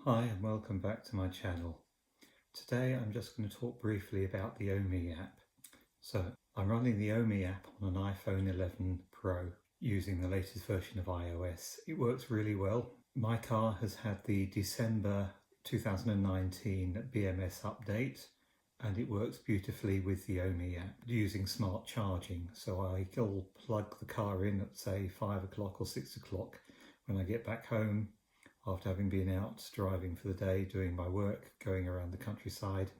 Hi and welcome back to my channel. Today I'm just going to talk briefly about the Ohme app. So I'm running the Ohme app on an iPhone 11 Pro using the latest version of iOS. It works really well. My car has had the December 2019 BMS update and it works beautifully with the Ohme app using smart charging. So I'll plug the car in at say 5 o'clock or 6 o'clock when I get back home after having been out driving for the day, doing my work, going around the countryside,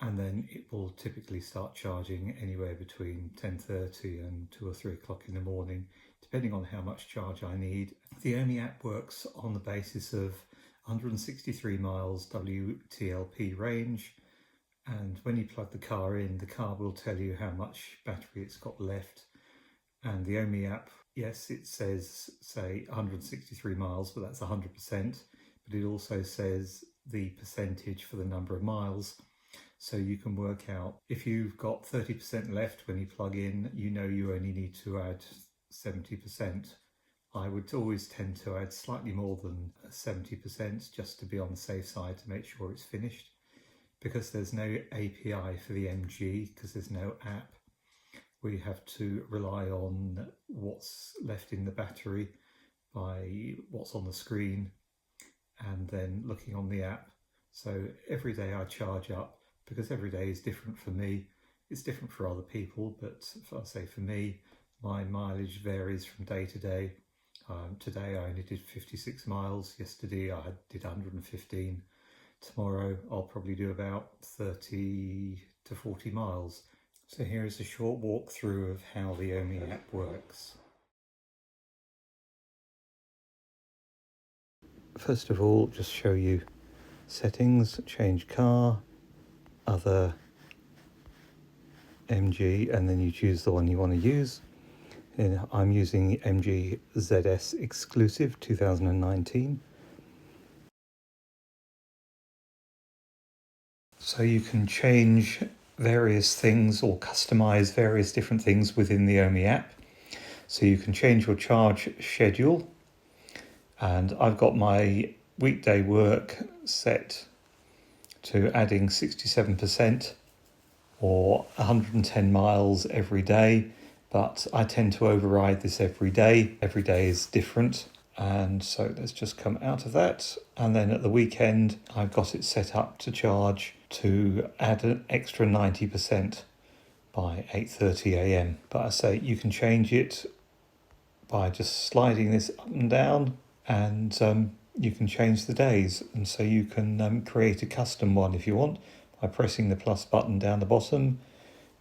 and then it will typically start charging anywhere between 10:30 and 2 or 3 o'clock in the morning, depending on how much charge I need. The Ohme app works on the basis of 163 miles WTLP range, and when you plug the car in, the car will tell you how much battery it's got left. And the Ohme app, yes, it says, say, 163 miles, but that's 100%, but it also says the percentage for the number of miles. So you can work out if you've got 30% left when you plug in, you know you only need to add 70%. I would always tend to add slightly more than 70% just to be on the safe side to make sure it's finished. Because there's no API for the MG, because there's no app, we have to rely on what's left in the battery by what's on the screen and then looking on the app. So every day I charge up, because every day is different for me. It's different for other people, but for me, my mileage varies from day to day. Today I only did 56 miles. Yesterday I did 115. Tomorrow I'll probably do about 30 to 40 miles. So here is a short walkthrough of how the Ohme app works. First of all, just show you settings, change car, other, MG, and then you choose the one you want to use. And I'm using the MG ZS Exclusive 2019. So you can change various things or customize various different things within the Ohme app. So you can change your charge schedule, and I've got my weekday work set to adding 67% or 110 miles every day, but I tend to override this every day. Every day is different. And so let's just come out of that. And then at the weekend, I've got it set up to charge to add an extra 90% by 8:30 a.m. But I say you can change it by just sliding this up and down, and you can change the days. And so you can create a custom one if you want by pressing the plus button down the bottom.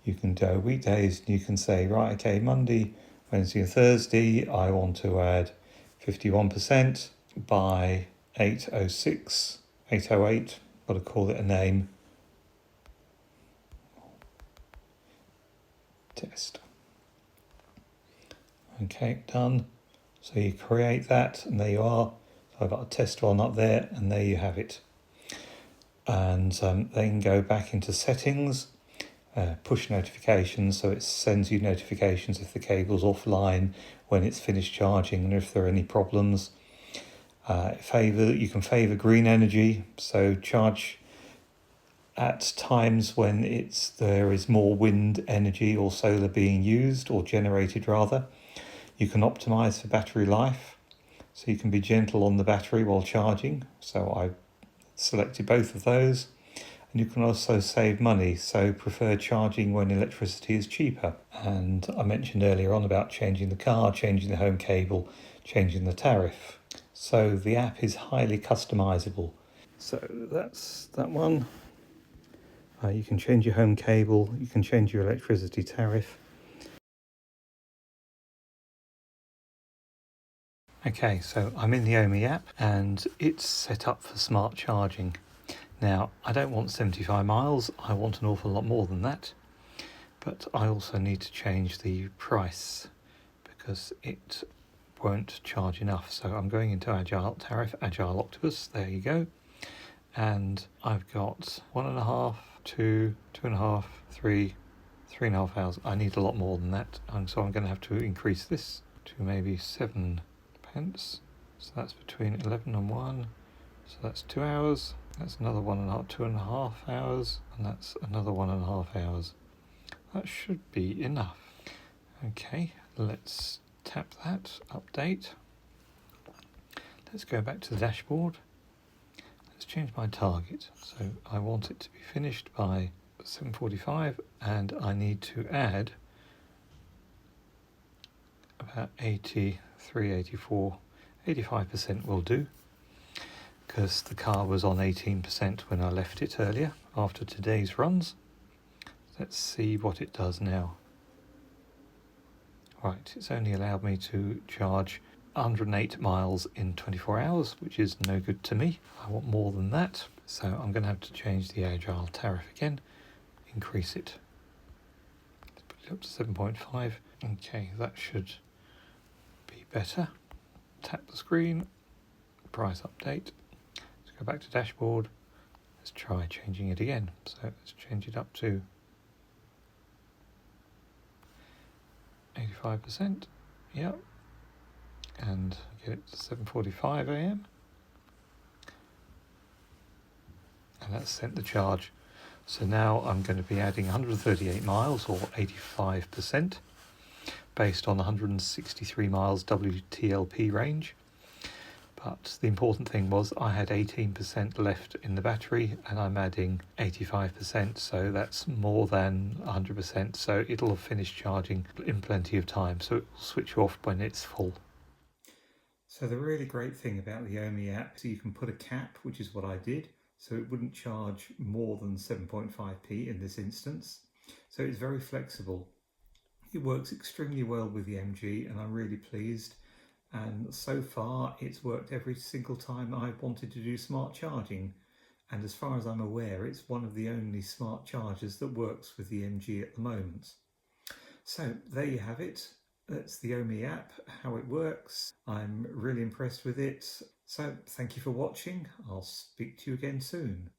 You can go weekdays and you can say, right, okay, Monday, Wednesday and Thursday, I want to add 51% by 8:06, 8:08, got to call it a name. Test. Okay, done. So you create that and there you are. So I've got a test one up there and there you have it. And then go back into settings, push notifications, so it sends you notifications if the cable's offline, when it's finished charging, and if there are any problems. You can favor green energy, so charge at times when there is more wind energy or solar being used or generated rather. You can optimize for battery life, so you can be gentle on the battery while charging. So I selected both of those. And you can also save money, so prefer charging when electricity is cheaper. And I mentioned earlier on about changing the car, changing the home cable, changing the tariff. So the app is highly customizable. So that's that one. You can change your home cable, you can change your electricity tariff. Okay, so I'm in the Ohme app and it's set up for smart charging. Now, I don't want 75 miles, I want an awful lot more than that, but I also need to change the price because it won't charge enough. So I'm going into Agile Tariff, Agile Octopus, there you go. And I've got 1.5, 2, 2.5, 3, 3.5 hours. I need a lot more than that, and so I'm going to have to increase this to maybe 7 pence. So that's between 11 and 1, So that's 2 hours, that's another 2.5 hours, and that's another 1.5 hours. That should be enough. Okay, let's tap that, update. Let's go back to the dashboard. Let's change my target. So I want it to be finished by 7:45, and I need to add about 83, 84, 85% will do, because the car was on 18% when I left it earlier after today's runs. Let's see what it does now. Right, it's only allowed me to charge 108 miles in 24 hours, which is no good to me. I want more than that, so I'm going to have to change the Agile tariff again, increase it. Let's put it up to 7.5. Okay, that should be better. Tap the screen, price update. Let's go back to dashboard. Let's try changing it again. So let's change it up to 85%. Yep. And get it to 7:45 a.m. and that's sent the charge. So now I'm going to be adding 138 miles, or 85%, based on 163 miles WTLP range. But the important thing was I had 18% left in the battery, and I'm adding 85%, so that's more than 100%, so it'll have finished charging in plenty of time, so it will switch off when it's full. So the really great thing about the Ohme app is you can put a cap, which is what I did, so it wouldn't charge more than 7.5p in this instance. So it's very flexible. It works extremely well with the MG, and I'm really pleased. And so far it's worked every single time I've wanted to do smart charging. And as far as I'm aware, it's one of the only smart chargers that works with the MG at the moment. So there you have it. That's the Ohme app, how it works. I'm really impressed with it. So thank you for watching. I'll speak to you again soon.